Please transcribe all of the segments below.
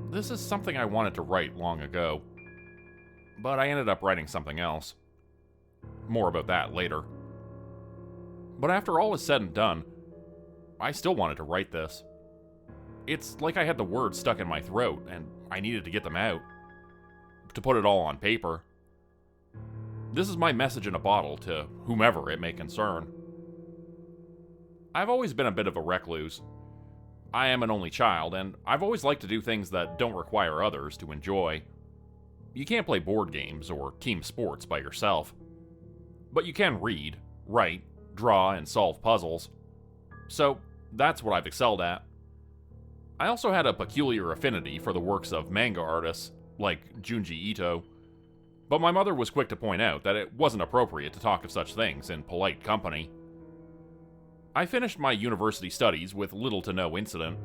This is something I wanted to write long ago, but I ended up writing something else. More about that later. But after all is said and done, I still wanted to write this. It's like I had the words stuck in my throat, and I needed to get them out. To put it all on paper. This is my message in a bottle to whomever it may concern. I've always been a bit of a recluse. I am an only child, and I've always liked to do things that don't require others to enjoy. You can't play board games or team sports by yourself. But you can read, write, draw, and solve puzzles. So, that's what I've excelled at. I also had a peculiar affinity for the works of manga artists, like Junji Ito. But my mother was quick to point out that it wasn't appropriate to talk of such things in polite company. I finished my university studies with little to no incident.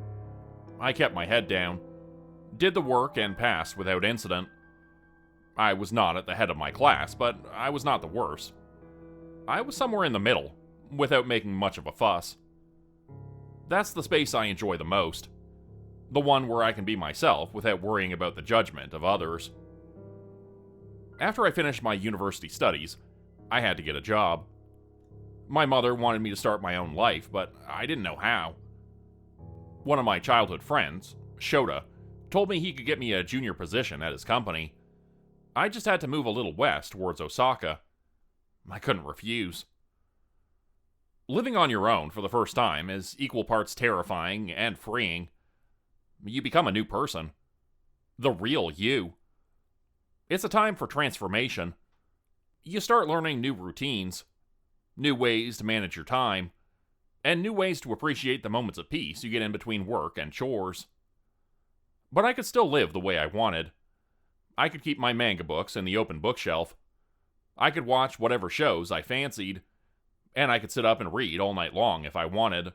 I kept my head down, did the work, and passed without incident. I was not at the head of my class, but I was not the worst. I was somewhere in the middle, without making much of a fuss. That's the space I enjoy the most. The one where I can be myself without worrying about the judgment of others. After I finished my university studies, I had to get a job. My mother wanted me to start my own life, but I didn't know how. One of my childhood friends, Shota, told me he could get me a junior position at his company. I just had to move a little west towards Osaka. I couldn't refuse. Living on your own for the first time is equal parts terrifying and freeing. You become a new person. The real you. It's a time for transformation. You start learning new routines, new ways to manage your time, and new ways to appreciate the moments of peace you get in between work and chores. But I could still live the way I wanted. I could keep my manga books in the open bookshelf. I could watch whatever shows I fancied, and I could sit up and read all night long if I wanted.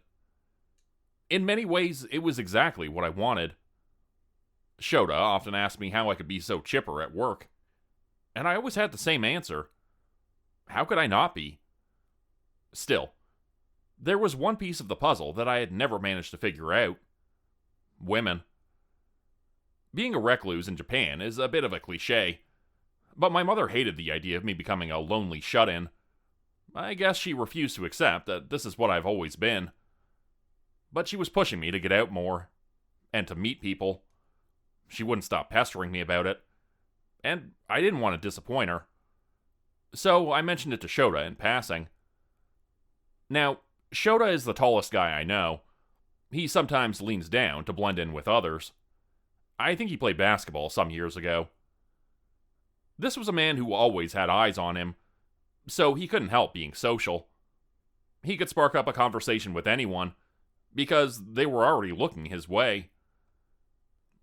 In many ways, it was exactly what I wanted. Shota often asked me how I could be so chipper at work, and I always had the same answer. How could I not be? Still, there was one piece of the puzzle that I had never managed to figure out. Women. Being a recluse in Japan is a bit of a cliché, but my mother hated the idea of me becoming a lonely shut-in. I guess she refused to accept that this is what I've always been. But she was pushing me to get out more, and to meet people. She wouldn't stop pestering me about it, and I didn't want to disappoint her. So I mentioned it to Shota in passing. Now, Shota is the tallest guy I know. He sometimes leans down to blend in with others. I think he played basketball some years ago. This was a man who always had eyes on him, so he couldn't help being social. He could spark up a conversation with anyone, because they were already looking his way.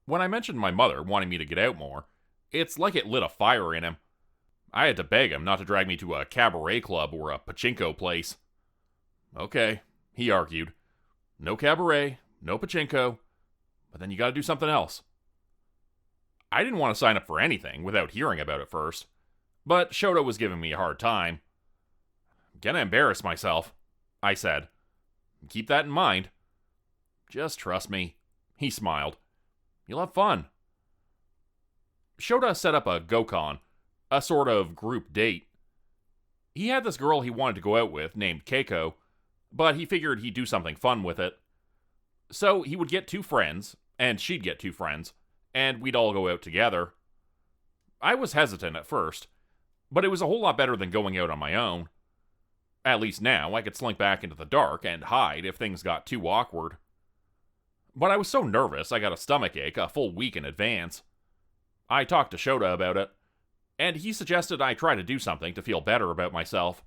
When I mentioned my mother wanting me to get out more, it's like it lit a fire in him. I had to beg him not to drag me to a cabaret club or a pachinko place. Okay, he argued. No cabaret, no pachinko, but then you gotta do something else. I didn't want to sign up for anything without hearing about it first, but Shota was giving me a hard time. I'm gonna embarrass myself, I said. Keep that in mind. Just trust me, he smiled. You'll have fun. Shota set up a Gokon, a sort of group date. He had this girl he wanted to go out with named Keiko, but he figured he'd do something fun with it. So he would get 2 friends, and she'd get 2 friends, and we'd all go out together. I was hesitant at first, but it was a whole lot better than going out on my own. At least now I could slink back into the dark and hide if things got too awkward. But I was so nervous I got a stomachache a full week in advance. I talked to Shota about it, and he suggested I try to do something to feel better about myself.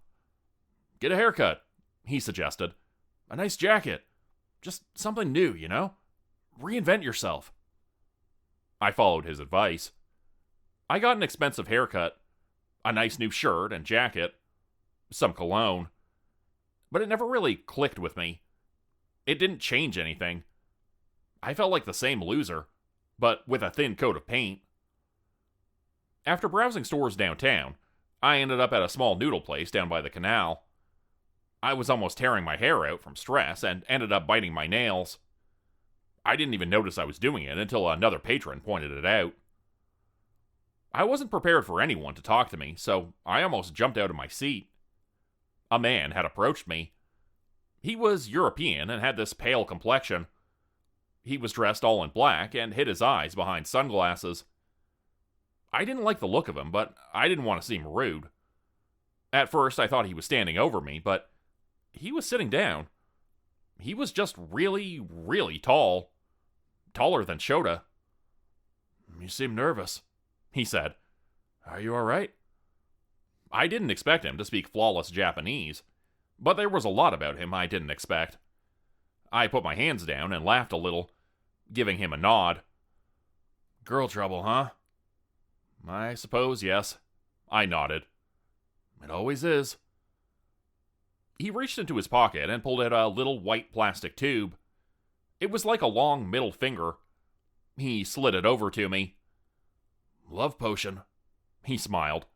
Get a haircut, he suggested. A nice jacket. Just something new, you know? Reinvent yourself. I followed his advice. I got an expensive haircut, a nice new shirt and jacket, some cologne. But it never really clicked with me. It didn't change anything. I felt like the same loser, but with a thin coat of paint. After browsing stores downtown, I ended up at a small noodle place down by the canal. I was almost tearing my hair out from stress and ended up biting my nails. I didn't even notice I was doing it until another patron pointed it out. I wasn't prepared for anyone to talk to me, so I almost jumped out of my seat. A man had approached me. He was European and had this pale complexion. He was dressed all in black and hid his eyes behind sunglasses. I didn't like the look of him, but I didn't want to seem rude. At first, I thought he was standing over me, but he was sitting down. He was just really, really tall. Taller than Shota. "You seem nervous," he said. "Are you all right?" I didn't expect him to speak flawless Japanese, but there was a lot about him I didn't expect. I put my hands down and laughed a little, giving him a nod. "Girl trouble, huh?" "I suppose, yes." I nodded. "It always is." He reached into his pocket and pulled out a little white plastic tube. It was like a long middle finger. He slid it over to me. "Love potion." He smiled.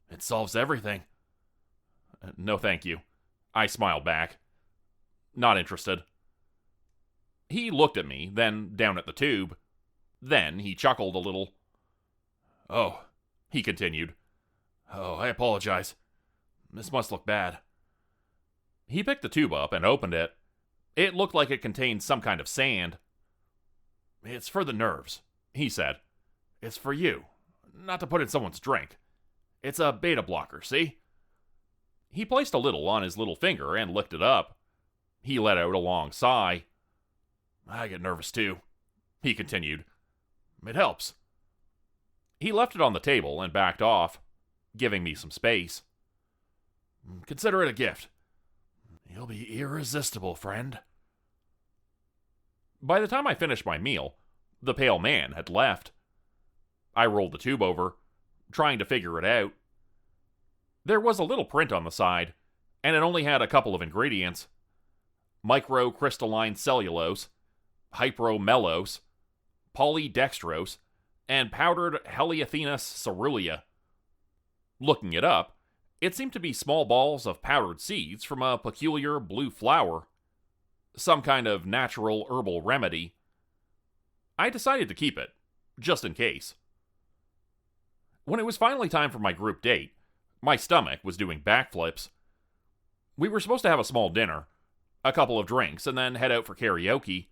"It solves everything." "No, thank you." I smiled back. Not interested. He looked at me, then down at the tube. Then he chuckled a little. "Oh," he continued. "Oh, I apologize. This must look bad." He picked the tube up and opened it. It looked like it contained some kind of sand. "It's for the nerves," he said. "It's for you. Not to put in someone's drink. It's a beta blocker, see?" He placed a little on his little finger and licked it up. He let out a long sigh. "I get nervous too," he continued. "It helps." He left it on the table and backed off, giving me some space. "Consider it a gift. You'll be irresistible, friend." By the time I finished my meal, the pale man had left. I rolled the tube over, trying to figure it out. There was a little print on the side, and it only had a couple of ingredients: microcrystalline cellulose, hypromellose, polydextrose, and powdered Helianthus cerulea. Looking it up, it seemed to be small balls of powdered seeds from a peculiar blue flower. Some kind of natural herbal remedy. I decided to keep it, just in case. When it was finally time for my group date, my stomach was doing backflips. We were supposed to have a small dinner, a couple of drinks, and then head out for karaoke.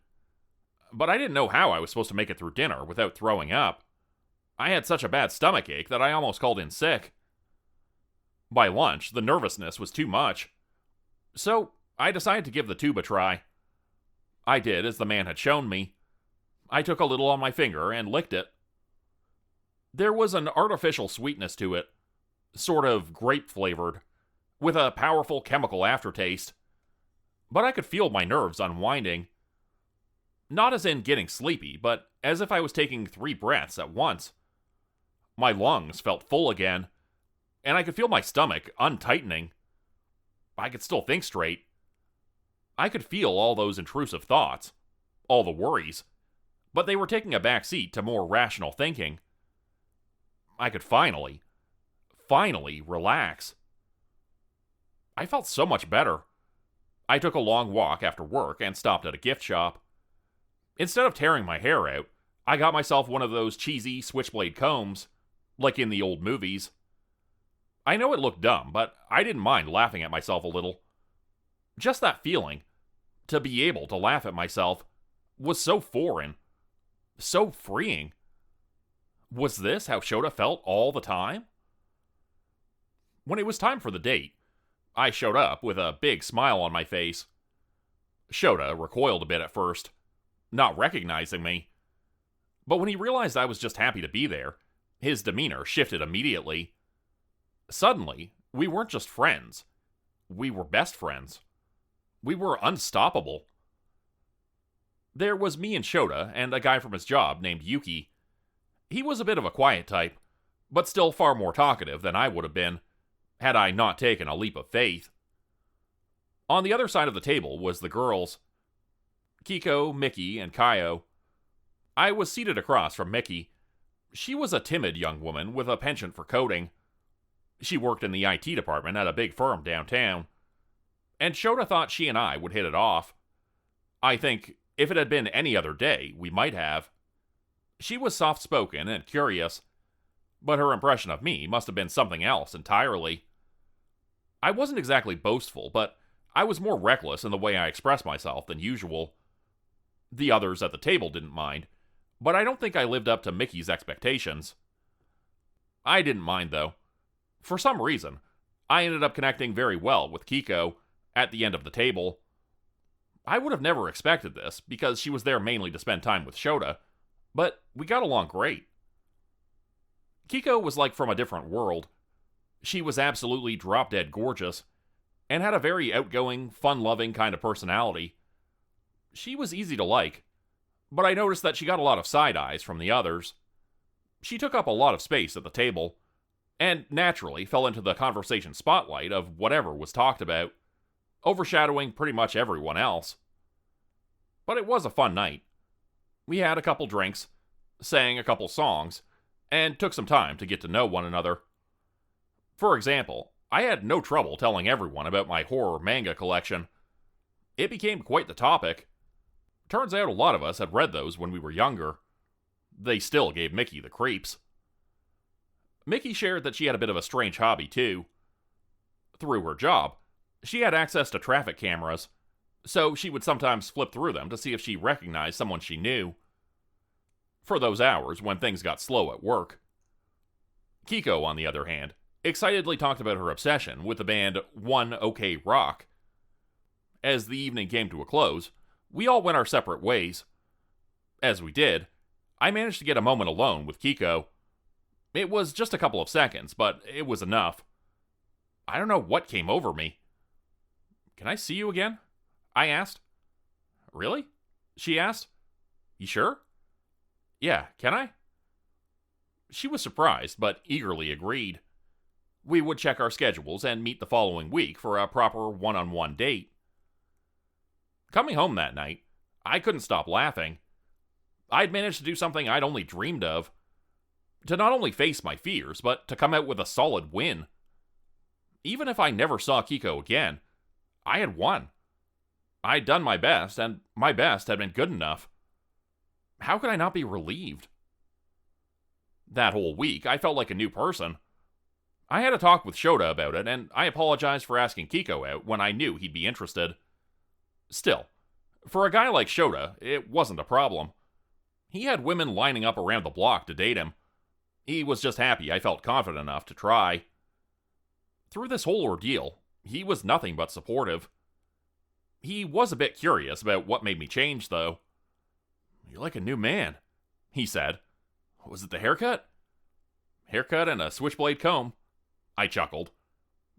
But I didn't know how I was supposed to make it through dinner without throwing up. I had such a bad stomach ache that I almost called in sick. By lunch, the nervousness was too much. So, I decided to give the tube a try. I did as the man had shown me. I took a little on my finger and licked it. There was an artificial sweetness to it, sort of grape-flavored, with a powerful chemical aftertaste. But I could feel my nerves unwinding. Not as in getting sleepy, but as if I was taking 3 breaths at once. My lungs felt full again, and I could feel my stomach untightening. I could still think straight. I could feel all those intrusive thoughts, all the worries, but they were taking a back seat to more rational thinking. I could finally relax. I felt so much better. I took a long walk after work and stopped at a gift shop. Instead of tearing my hair out, I got myself one of those cheesy switchblade combs, like in the old movies. I know it looked dumb, but I didn't mind laughing at myself a little. Just that feeling, to be able to laugh at myself, was so foreign, so freeing. Was this how Shota felt all the time? When it was time for the date, I showed up with a big smile on my face. Shota recoiled a bit at first, not recognizing me. But when he realized I was just happy to be there, his demeanor shifted immediately. Suddenly, we weren't just friends. We were best friends. We were unstoppable. There was me and Shota and a guy from his job named Yuki. He was a bit of a quiet type, but still far more talkative than I would have been, had I not taken a leap of faith. On the other side of the table was the girls. Kiko, Mickey, and Kaio. I was seated across from Mickey. She was a timid young woman with a penchant for coding. She worked in the IT department at a big firm downtown. And Shota thought she and I would hit it off. I think If it had been any other day, we might have. She was soft-spoken and curious, but her impression of me must have been something else entirely. I wasn't exactly boastful, but I was more reckless in the way I expressed myself than usual. The others at the table didn't mind, but I don't think I lived up to Mickey's expectations. I didn't mind, though. For some reason, I ended up connecting very well with Kiko at the end of the table. I would have never expected this, because she was there mainly to spend time with Shota, but we got along great. Kiko was like from a different world. She was absolutely drop-dead gorgeous, and had a very outgoing, fun-loving kind of personality. She was easy to like, but I noticed that she got a lot of side eyes from the others. She took up a lot of space at the table, and naturally fell into the conversation spotlight of whatever was talked about, overshadowing pretty much everyone else. But it was a fun night. We had a couple drinks, sang a couple songs, and took some time to get to know one another. For example, I had no trouble telling everyone about my horror manga collection. It became quite the topic. Turns out a lot of us had read those when we were younger. They still gave Mickey the creeps. Mickey shared that she had a bit of a strange hobby, too. Through her job, she had access to traffic cameras, so she would sometimes flip through them to see if she recognized someone she knew. For those hours when things got slow at work. Kiko, on the other hand, excitedly talked about her obsession with the band One OK Rock. As the evening came to a close, we all went our separate ways. As we did, I managed to get a moment alone with Kiko. It was just a couple of seconds, but it was enough. I don't know what came over me. "Can I see you again?" I asked. "Really?" she asked. "You sure?" "Yeah, can I?" She was surprised, but eagerly agreed. We would check our schedules and meet the following week for a proper one-on-one date. Coming home that night, I couldn't stop laughing. I'd managed to do something I'd only dreamed of. To not only face my fears, but to come out with a solid win. Even if I never saw Kiko again, I had won. I'd done my best, and my best had been good enough. How could I not be relieved? That whole week, I felt like a new person. I had a talk with Shota about it, and I apologized for asking Kiko out when I knew he'd be interested. Still, for a guy like Shota, it wasn't a problem. He had women lining up around the block to date him. He was just happy I felt confident enough to try. Through this whole ordeal, he was nothing but supportive. He was a bit curious about what made me change, though. "You're like a new man," he said. "Was it the haircut?" "Haircut and a switchblade comb," I chuckled.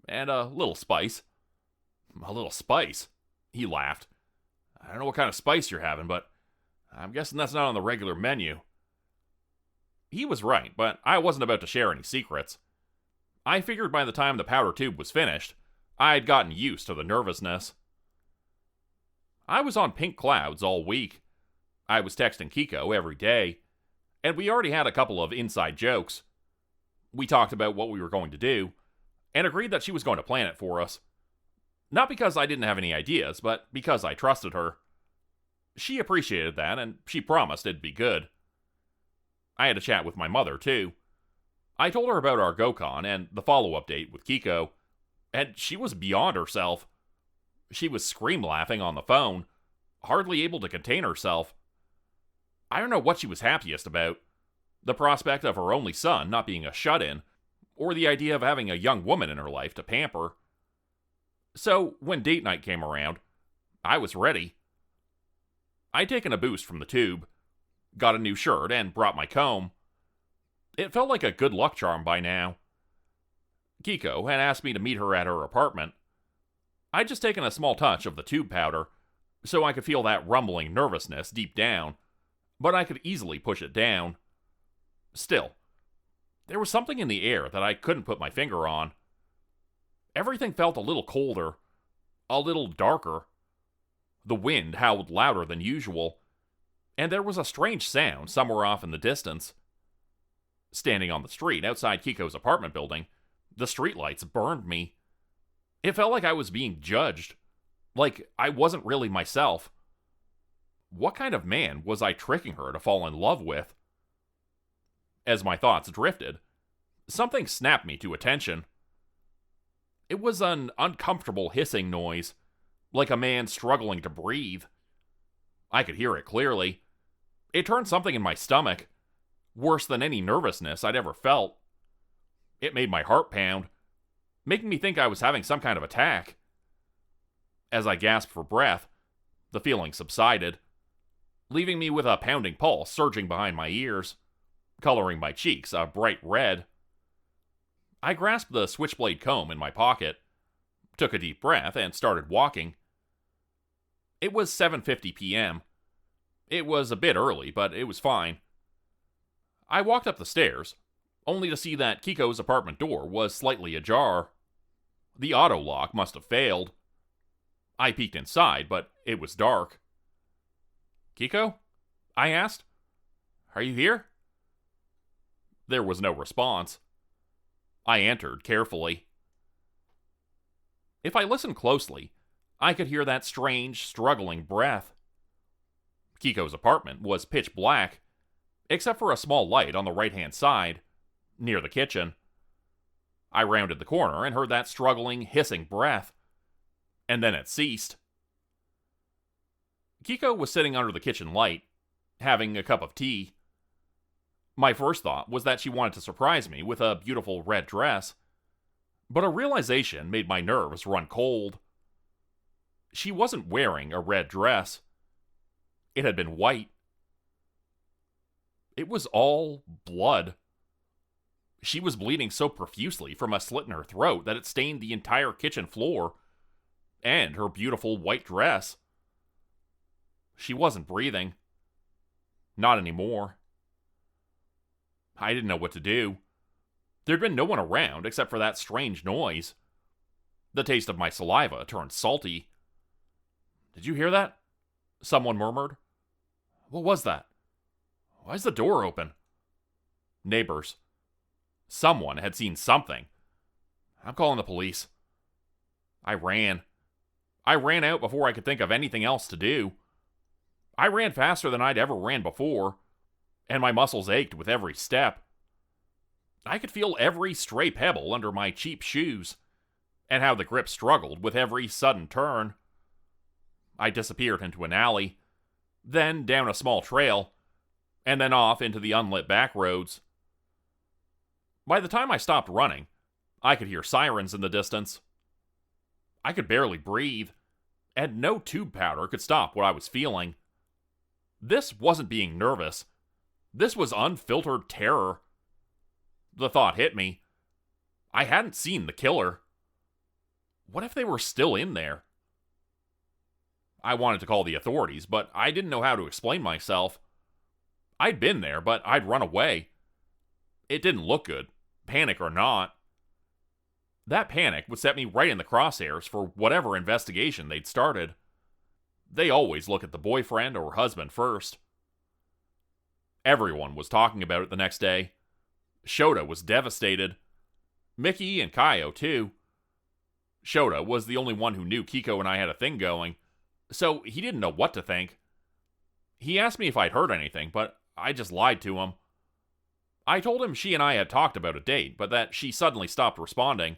"And a little spice." "A little spice?" he laughed. "I don't know what kind of spice you're having, but I'm guessing that's not on the regular menu." He was right, but I wasn't about to share any secrets. I figured by the time the powder tube was finished, I'd gotten used to the nervousness. I was on pink clouds all week. I was texting Kiko every day, and we already had a couple of inside jokes. We talked about what we were going to do, and agreed that she was going to plan it for us. Not because I didn't have any ideas, but because I trusted her. She appreciated that, and she promised it'd be good. I had a chat with my mother, too. I told her about our Gokon and the follow-up date with Kiko, and she was beyond herself. She was scream-laughing on the phone, hardly able to contain herself. I don't know what she was happiest about. The prospect of her only son not being a shut-in, or the idea of having a young woman in her life to pamper. So, when date night came around, I was ready. I'd taken a boost from the tube, got a new shirt, and brought my comb. It felt like a good luck charm by now. Kiko had asked me to meet her at her apartment. I'd just taken a small touch of the tube powder, so I could feel that rumbling nervousness deep down, but I could easily push it down. Still, there was something in the air that I couldn't put my finger on. Everything felt a little colder, a little darker. The wind howled louder than usual, and there was a strange sound somewhere off in the distance. Standing on the street outside Kiko's apartment building, the streetlights burned me. It felt like I was being judged, like I wasn't really myself. What kind of man was I tricking her to fall in love with? As my thoughts drifted, something snapped me to attention. It was an uncomfortable hissing noise, like a man struggling to breathe. I could hear it clearly. It turned something in my stomach, worse than any nervousness I'd ever felt. It made my heart pound, making me think I was having some kind of attack. As I gasped for breath, the feeling subsided, leaving me with a pounding pulse surging behind my ears, coloring my cheeks a bright red. I grasped the switchblade comb in my pocket, took a deep breath, and started walking. It was 7:50 p.m. It was a bit early, but it was fine. I walked up the stairs, only to see that Kiko's apartment door was slightly ajar. The auto lock must have failed. I peeked inside, but it was dark. "Kiko?" I asked. "Are you here?" There was no response. I entered carefully. If I listened closely, I could hear that strange, struggling breath. Kiko's apartment was pitch black, except for a small light on the right-hand side, near the kitchen. I rounded the corner and heard that struggling, hissing breath, and then it ceased. Kiko was sitting under the kitchen light, having a cup of tea. My first thought was that she wanted to surprise me with a beautiful red dress, but a realization made my nerves run cold. She wasn't wearing a red dress. It had been white. It was all blood. She was bleeding so profusely from a slit in her throat that it stained the entire kitchen floor, and her beautiful white dress. She wasn't breathing. Not anymore. I didn't know what to do. There'd been no one around except for that strange noise. The taste of my saliva turned salty. "Did you hear that?" someone murmured. "What was that? Why's the door open?" Neighbors. Someone had seen something. "I'm calling the police." I ran. I ran out before I could think of anything else to do. I ran faster than I'd ever ran before, and my muscles ached with every step. I could feel every stray pebble under my cheap shoes, and how the grip struggled with every sudden turn. I disappeared into an alley, then down a small trail, and then off into the unlit back roads. By the time I stopped running, I could hear sirens in the distance. I could barely breathe, and no tube powder could stop what I was feeling. This wasn't being nervous. This was unfiltered terror. The thought hit me. I hadn't seen the killer. What if they were still in there? I wanted to call the authorities, but I didn't know how to explain myself. I'd been there, but I'd run away. It didn't look good, panic or not. That panic would set me right in the crosshairs for whatever investigation they'd started. They always look at the boyfriend or husband first. Everyone was talking about it the next day. Shota was devastated. Mickey and Kaio, too. Shota was the only one who knew Kiko and I had a thing going, so he didn't know what to think. He asked me if I'd heard anything, but I just lied to him. I told him she and I had talked about a date, but that she suddenly stopped responding.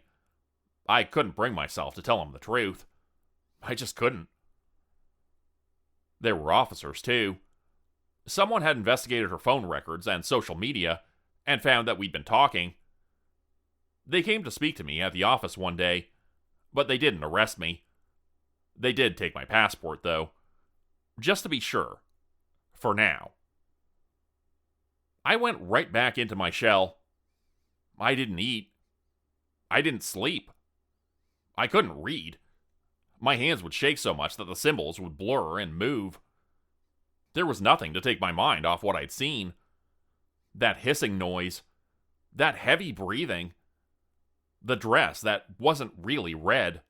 I couldn't bring myself to tell him the truth. I just couldn't. There were officers, too. Someone had investigated her phone records and social media and found that we'd been talking. They came to speak to me at the office one day, but they didn't arrest me. They did take my passport, though, just to be sure, for now. I went right back into my shell. I didn't eat. I didn't sleep. I couldn't read. My hands would shake so much that the symbols would blur and move. There was nothing to take my mind off what I'd seen. That hissing noise. That heavy breathing. The dress that wasn't really red.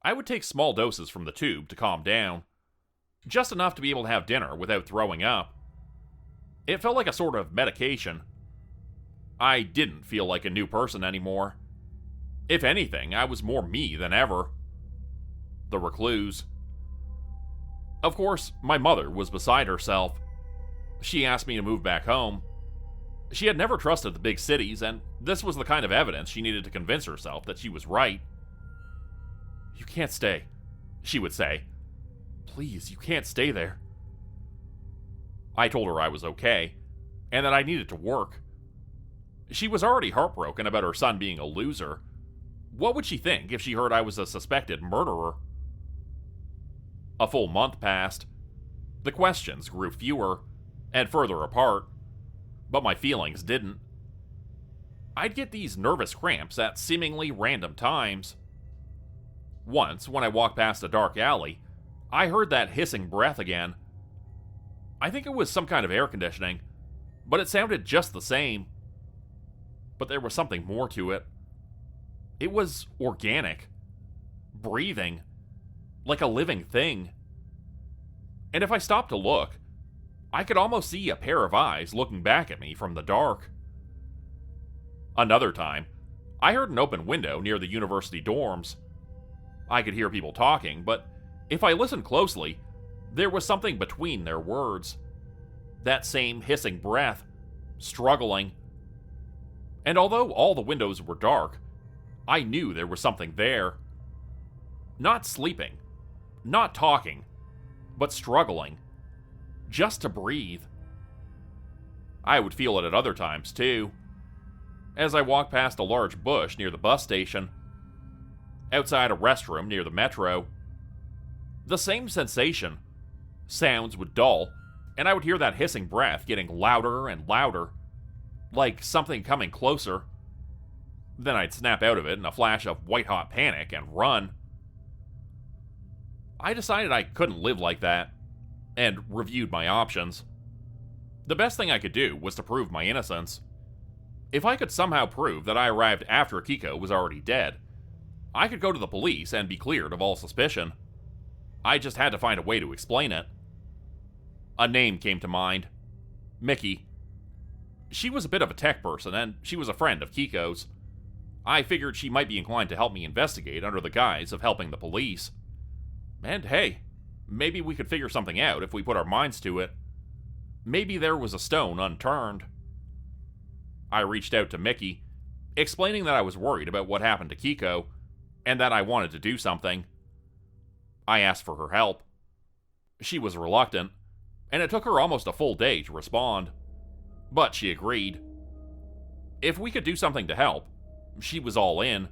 I would take small doses from the tube to calm down. Just enough to be able to have dinner without throwing up. It felt like a sort of medication. I didn't feel like a new person anymore. If anything, I was more me than ever. The recluse. Of course, my mother was beside herself. She asked me to move back home. She had never trusted the big cities, and this was the kind of evidence she needed to convince herself that she was right. "You can't stay," she would say. "Please, you can't stay there." I told her I was okay, and that I needed to work. She was already heartbroken about her son being a loser. What would she think if she heard I was a suspected murderer? A full month passed. The questions grew fewer and further apart, but my feelings didn't. I'd get these nervous cramps at seemingly random times. Once, when I walked past a dark alley, I heard that hissing breath again. I think it was some kind of air conditioning, but it sounded just the same. But there was something more to it. It was organic, breathing, like a living thing. And if I stopped to look, I could almost see a pair of eyes looking back at me from the dark. Another time, I heard an open window near the university dorms. I could hear people talking, but if I listened closely, there was something between their words. That same hissing breath, struggling. And although all the windows were dark, I knew there was something there. Not sleeping, not talking, but struggling. Just to breathe. I would feel it at other times, too. As I walked past a large bush near the bus station, outside a restroom near the metro. The same sensation. Sounds would dull, and I would hear that hissing breath getting louder and louder, like something coming closer. Then I'd snap out of it in a flash of white-hot panic and run. I decided I couldn't live like that, and reviewed my options. The best thing I could do was to prove my innocence. If I could somehow prove that I arrived after Kiko was already dead, I could go to the police and be cleared of all suspicion. I just had to find a way to explain it. A name came to mind. Mickey. She was a bit of a tech person, and she was a friend of Kiko's. I figured she might be inclined to help me investigate under the guise of helping the police. And hey, maybe we could figure something out if we put our minds to it. Maybe there was a stone unturned. I reached out to Mickey, explaining that I was worried about what happened to Kiko, and that I wanted to do something. I asked for her help. She was reluctant, and it took her almost a full day to respond. But she agreed. If we could do something to help, she was all in.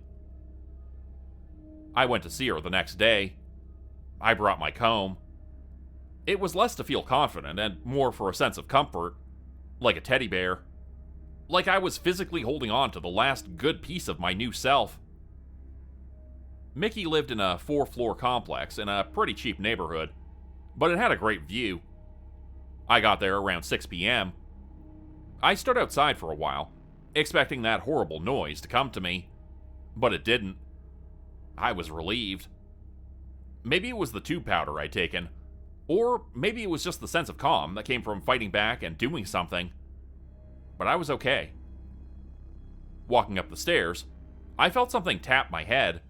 I went to see her the next day. I brought my comb. It was less to feel confident and more for a sense of comfort, like a teddy bear. Like I was physically holding on to the last good piece of my new self. Mickey lived in a 4-floor complex in a pretty cheap neighborhood, but it had a great view. I got there around 6 p.m. I stood outside for a while, expecting that horrible noise to come to me, but it didn't. I was relieved. Maybe it was the tube powder I'd taken, or maybe it was just the sense of calm that came from fighting back and doing something. But I was okay. Walking up the stairs, I felt something tap my head.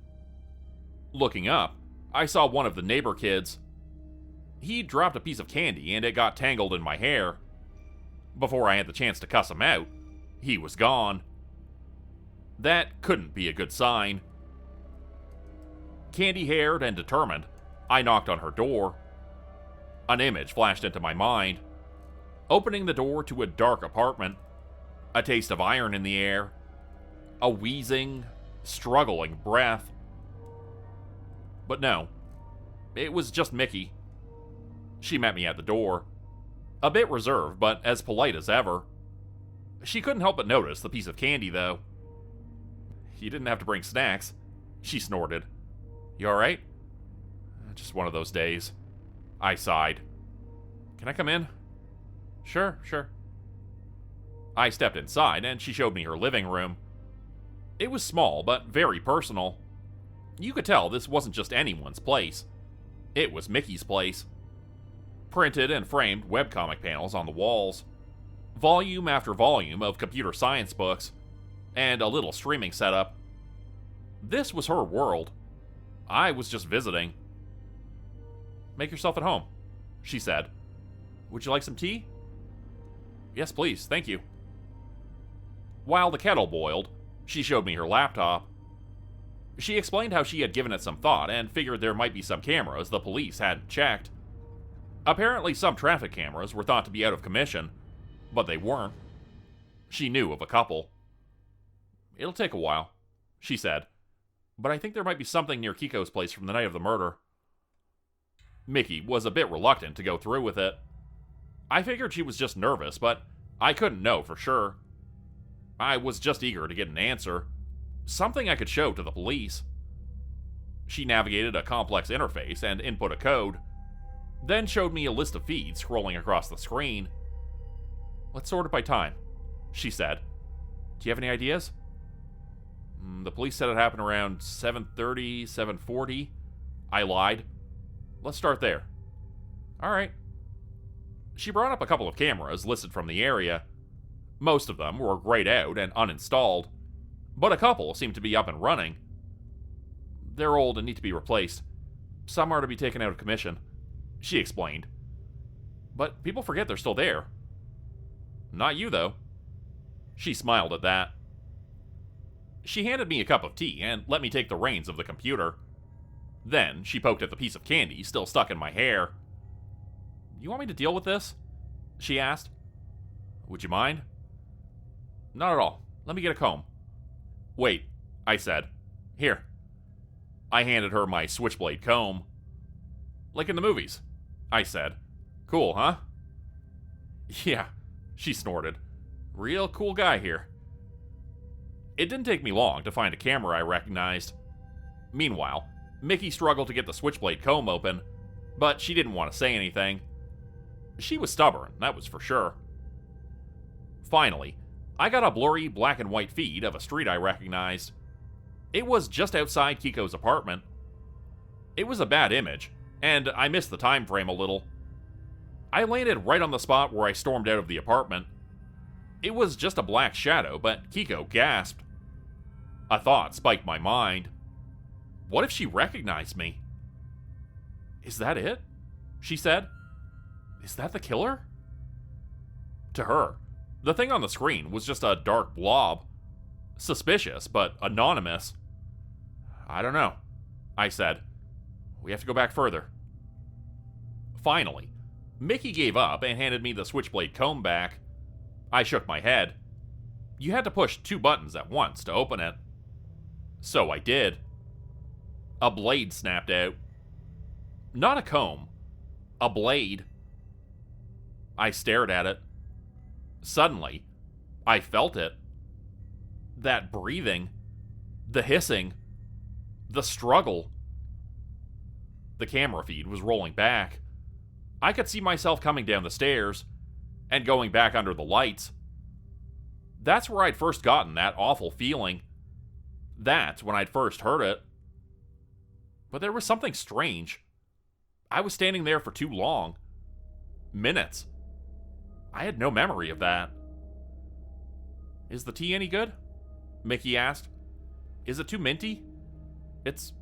Looking up, I saw one of the neighbor kids. He dropped a piece of candy and it got tangled in my hair. Before I had the chance to cuss him out, he was gone. That couldn't be a good sign. Candy-haired and determined, I knocked on her door. An image flashed into my mind, opening the door to a dark apartment, a taste of iron in the air, a wheezing, struggling breath. But no, it was just Mickey. She met me at the door, a bit reserved, but as polite as ever. She couldn't help but notice the piece of candy, though. "You didn't have to bring snacks," she snorted. "You alright?" "Just one of those days." I sighed. "Can I come in?" Sure. I stepped inside, and she showed me her living room. It was small, but very personal. You could tell this wasn't just anyone's place. It was Mickey's place. Printed and framed webcomic panels on the walls. Volume after volume of computer science books. And a little streaming setup. This was her world. I was just visiting. "Make yourself at home," she said. Would you like some tea? Yes, please, thank you. While the kettle boiled, she showed me her laptop. She explained how she had given it some thought and figured there might be some cameras the police hadn't checked. Apparently, some traffic cameras were thought to be out of commission, but they weren't. She knew of a couple. It'll take a while, she said, but I think there might be something near Kiko's place from the night of the murder. Mickey was a bit reluctant to go through with it. I figured she was just nervous, but I couldn't know for sure. I was just eager to get an answer, something I could show to the police. She navigated a complex interface and input a code, then showed me a list of feeds scrolling across the screen. Let's sort it by time, she said. Do you have any ideas? The police said it happened around 7:30, 7:40. I lied. Let's start there. All right. She brought up a couple of cameras listed from the area. Most of them were grayed out and uninstalled, but a couple seemed to be up and running. They're old and need to be replaced. Some are to be taken out of commission, she explained. But people forget they're still there. Not you, though. She smiled at that. She handed me a cup of tea and let me take the reins of the computer. Then she poked at the piece of candy still stuck in my hair. You want me to deal with this? She asked. Would you mind? Not at all. Let me get a comb. Wait, I said. Here. I handed her my switchblade comb. Like in the movies, I said. Cool, huh? Yeah, she snorted. Real cool guy here. It didn't take me long to find a camera I recognized. Meanwhile, Mickey struggled to get the switchblade comb open, but she didn't want to say anything. She was stubborn, that was for sure. Finally, I got a blurry black and white feed of a street I recognized. It was just outside Kiko's apartment. It was a bad image, and I missed the time frame a little. I landed right on the spot where I stormed out of the apartment. It was just a black shadow, but Kiko gasped. A thought spiked my mind. What if she recognized me? Is that it? She said. Is that the killer? To her, the thing on the screen was just a dark blob. Suspicious, but anonymous. I don't know, I said. We have to go back further. Finally, Mickey gave up and handed me the switchblade comb back. I shook my head. You had to push 2 buttons at once to open it. So I did. A blade snapped out. Not a comb. A blade. I stared at it. Suddenly, I felt it. That breathing. The hissing. The struggle. The camera feed was rolling back. I could see myself coming down the stairs and going back under the lights. That's where I'd first gotten that awful feeling. That's when I'd first heard it. But there was something strange. I was standing there for too long. Minutes. I had no memory of that. Is the tea any good? Mickey asked. Is it too minty? It's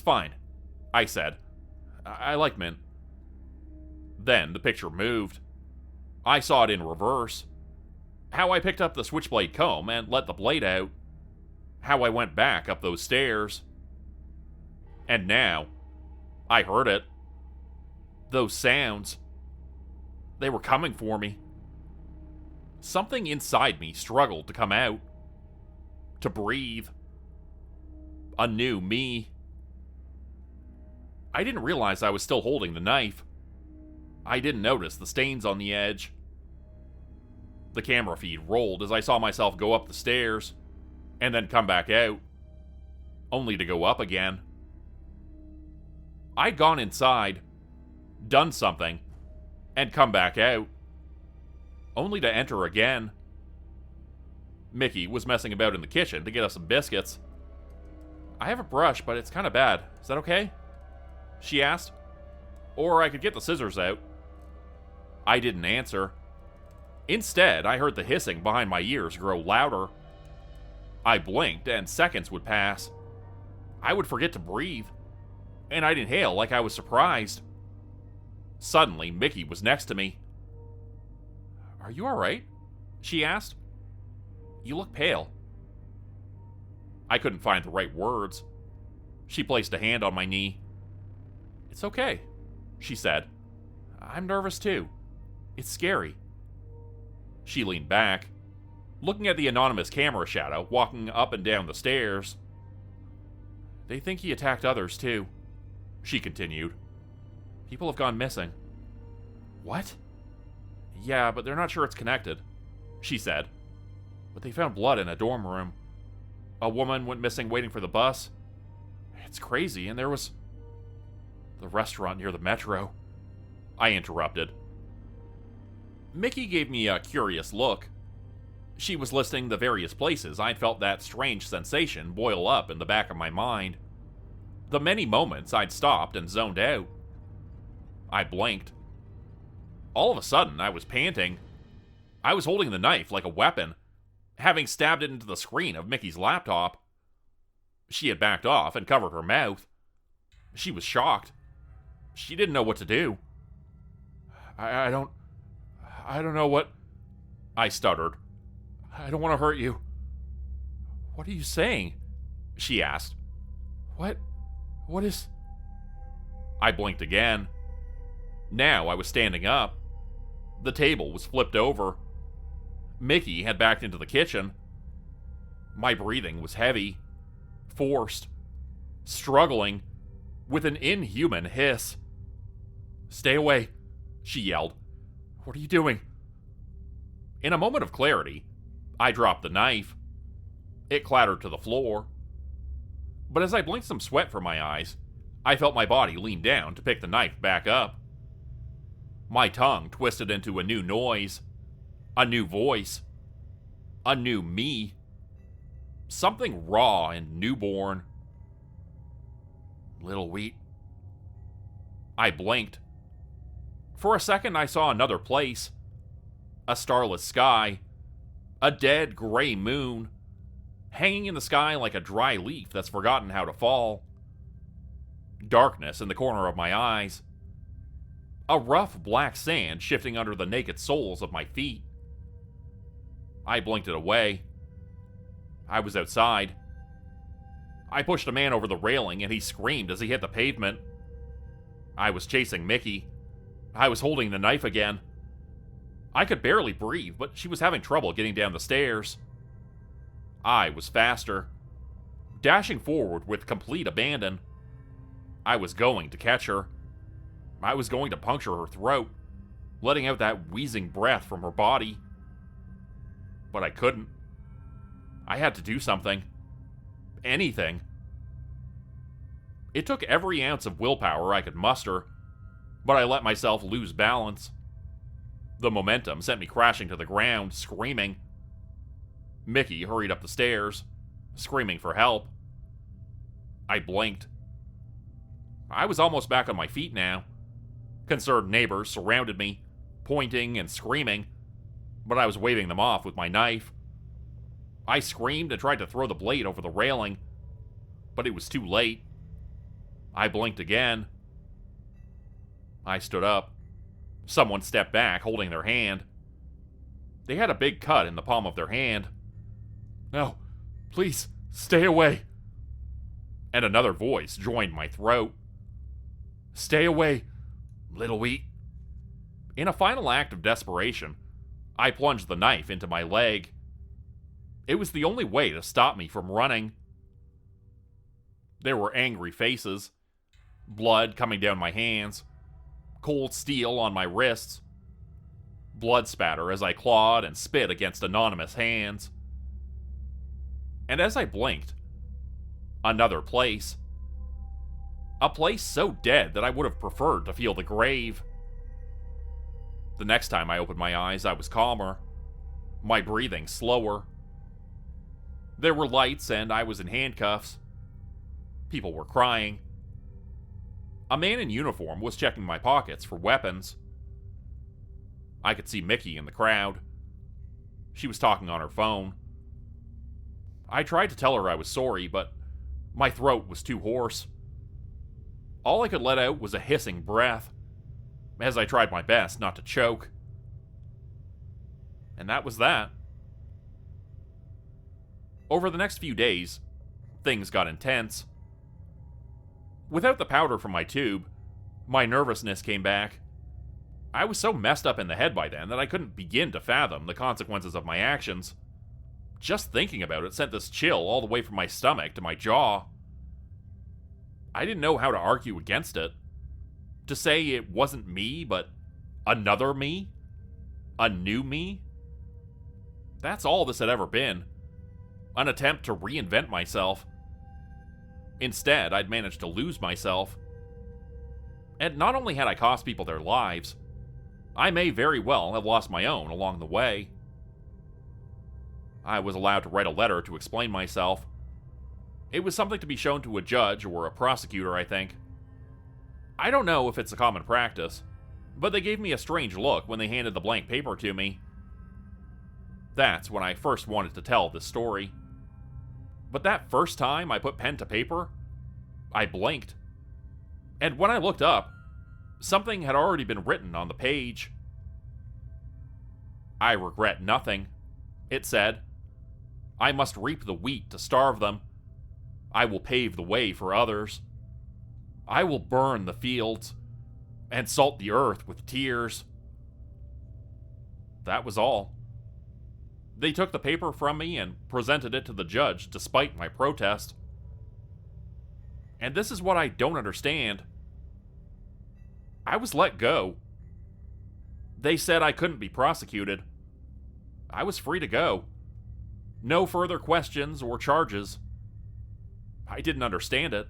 fine, I said. I like mint. Then the picture moved. I saw it in reverse. How I picked up the switchblade comb and let the blade out. How I went back up those stairs. And now, I heard it. Those sounds. They were coming for me. Something inside me struggled to come out. To breathe. A new me. I didn't realize I was still holding the knife. I didn't notice the stains on the edge. The camera feed rolled as I saw myself go up the stairs, and then come back out, only to go up again. I'd gone inside, done something, and come back out, only to enter again. Mickey was messing about in the kitchen to get us some biscuits. I have a brush, but it's kind of bad. Is that okay? She asked. Or I could get the scissors out. I didn't answer. Instead, I heard the hissing behind my ears grow louder. I blinked, and seconds would pass. I would forget to breathe, and I'd inhale like I was surprised. Suddenly, Mickey was next to me. "Are you alright?" she asked. "You look pale." I couldn't find the right words. She placed a hand on my knee. "It's okay," she said. "I'm nervous too. It's scary." She leaned back, looking at the anonymous camera shadow walking up and down the stairs. "They think he attacked others too," she continued. "People have gone missing." "What?" "Yeah, but they're not sure it's connected," she said. "But they found blood in a dorm room. A woman went missing waiting for the bus. It's crazy, and there was the restaurant near the metro." I interrupted. Mickey gave me a curious look. She was listing the various places I'd felt that strange sensation boil up in the back of my mind. The many moments I'd stopped and zoned out. I blinked. All of a sudden, I was panting. I was holding the knife like a weapon, having stabbed it into the screen of Mickey's laptop. She had backed off and covered her mouth. She was shocked. She didn't know what to do. I don't know what... I stuttered. "I don't want to hurt you." "What are you saying?" she asked. What is... I blinked again. Now I was standing up. The table was flipped over. Mickey had backed into the kitchen. My breathing was heavy, forced, struggling, with an inhuman hiss. "Stay away," she yelled. "What are you doing?" In a moment of clarity, I dropped the knife. It clattered to the floor. But as I blinked some sweat from my eyes, I felt my body lean down to pick the knife back up. My tongue twisted into a new noise, a new voice, a new me. Something raw and newborn. "Little wheat." I blinked. For a second, I saw another place. A starless sky. A dead gray moon. Hanging in the sky like a dry leaf that's forgotten how to fall. Darkness in the corner of my eyes. A rough black sand shifting under the naked soles of my feet. I blinked it away. I was outside. I pushed a man over the railing and he screamed as he hit the pavement. I was chasing Mickey. I was holding the knife again. I could barely breathe, but she was having trouble getting down the stairs. I was faster, dashing forward with complete abandon. I was going to catch her. I was going to puncture her throat, letting out that wheezing breath from her body. But I couldn't. I had to do something. Anything. It took every ounce of willpower I could muster, but I let myself lose balance. The momentum sent me crashing to the ground, screaming. Mickey hurried up the stairs, screaming for help. I blinked. I was almost back on my feet now. Concerned neighbors surrounded me, pointing and screaming, but I was waving them off with my knife. I screamed and tried to throw the blade over the railing, but it was too late. I blinked again. I stood up. Someone stepped back, holding their hand. They had a big cut in the palm of their hand. "No, please, stay away." And another voice joined my throat. "Stay away, little wheat." In a final act of desperation, I plunged the knife into my leg. It was the only way to stop me from running. There were angry faces, blood coming down my hands, cold steel on my wrists, blood spatter as I clawed and spit against anonymous hands. And as I blinked, another place. A place so dead that I would have preferred to feel the grave. The next time I opened my eyes, I was calmer, my breathing slower. There were lights and I was in handcuffs. People were crying. A man in uniform was checking my pockets for weapons. I could see Mickey in the crowd. She was talking on her phone. I tried to tell her I was sorry, but my throat was too hoarse. All I could let out was a hissing breath. as I tried my best not to choke. And that was that. Over the next few days, things got intense. Without the powder from my tube, my nervousness came back. I was so messed up in the head by then that I couldn't begin to fathom the consequences of my actions. Just thinking about it sent this chill all the way from my stomach to my jaw. I didn't know how to argue against it. To say it wasn't me, but another me? A new me? That's all this had ever been. An attempt to reinvent myself. Instead, I'd managed to lose myself. And not only had I cost people their lives, I may very well have lost my own along the way. I was allowed to write a letter to explain myself. It was something to be shown to a judge or a prosecutor, I think. I don't know if it's a common practice, but they gave me a strange look when they handed the blank paper to me. That's when I first wanted to tell this story. But that first time I put pen to paper, I blinked. And when I looked up, something had already been written on the page. "I regret nothing," it said. "I must reap the wheat to starve them. I will pave the way for others. I will burn the fields and salt the earth with tears." That was all. They took the paper from me and presented it to the judge despite my protest. And this is what I don't understand. I was let go. They said I couldn't be prosecuted. I was free to go. No further questions or charges. I didn't understand it.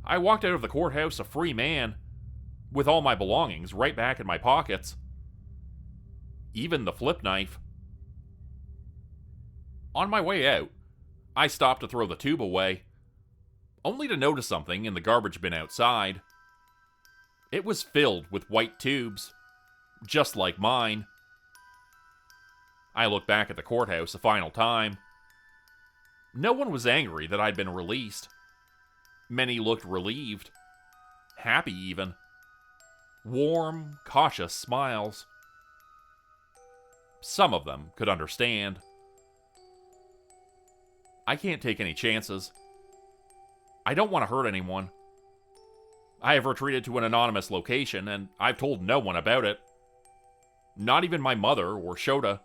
I walked out of the courthouse a free man, with all my belongings right back in my pockets. Even the flip knife. On my way out, I stopped to throw the tube away, only to notice something in the garbage bin outside. It was filled with white tubes, just like mine. I looked back at the courthouse a final time. No one was angry that I'd been released. Many looked relieved, happy even. Warm, cautious smiles. Some of them could understand. I can't take any chances. I don't want to hurt anyone. I have retreated to an anonymous location, and I've told no one about it. Not even my mother or Shota.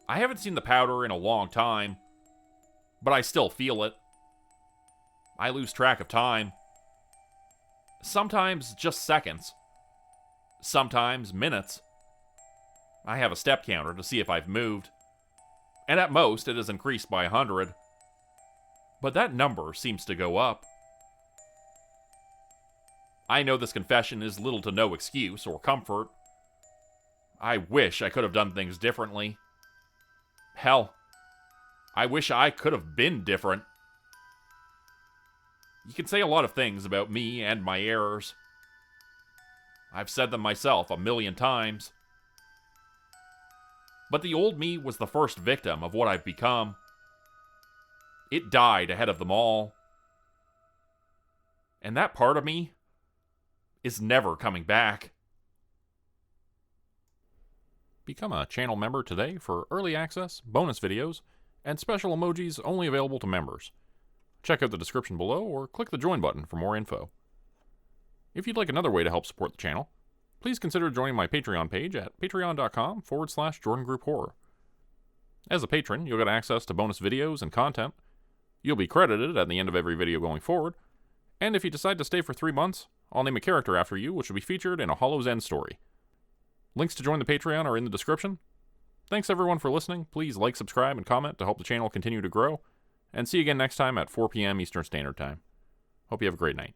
I haven't seen the powder in a long time, but I still feel it. I lose track of time. Sometimes just seconds. Sometimes minutes. I have a step counter to see if I've moved, and at most it has increased by 100. But that number seems to go up. I know this confession is little to no excuse or comfort. I wish I could have done things differently. Hell, I wish I could have been different. You can say a lot of things about me and my errors. I've said them myself 1,000,000 times. But the old me was the first victim of what I've become. It died ahead of them all. And that part of me is never coming back. Become a channel member today for early access, bonus videos, and special emojis only available to members. Check out the description below or click the join button for more info. If you'd like another way to help support the channel, please consider joining my Patreon page at patreon.com/JordanGroupHorror. As a patron, you'll get access to bonus videos and content. You'll be credited at the end of every video going forward, and if you decide to stay for 3 months, I'll name a character after you, which will be featured in a Hollow's End story. Links to join the Patreon are in the description. Thanks everyone for listening. Please like, subscribe, and comment to help the channel continue to grow. And see you again next time at 4 p.m. Eastern Standard Time. Hope you have a great night.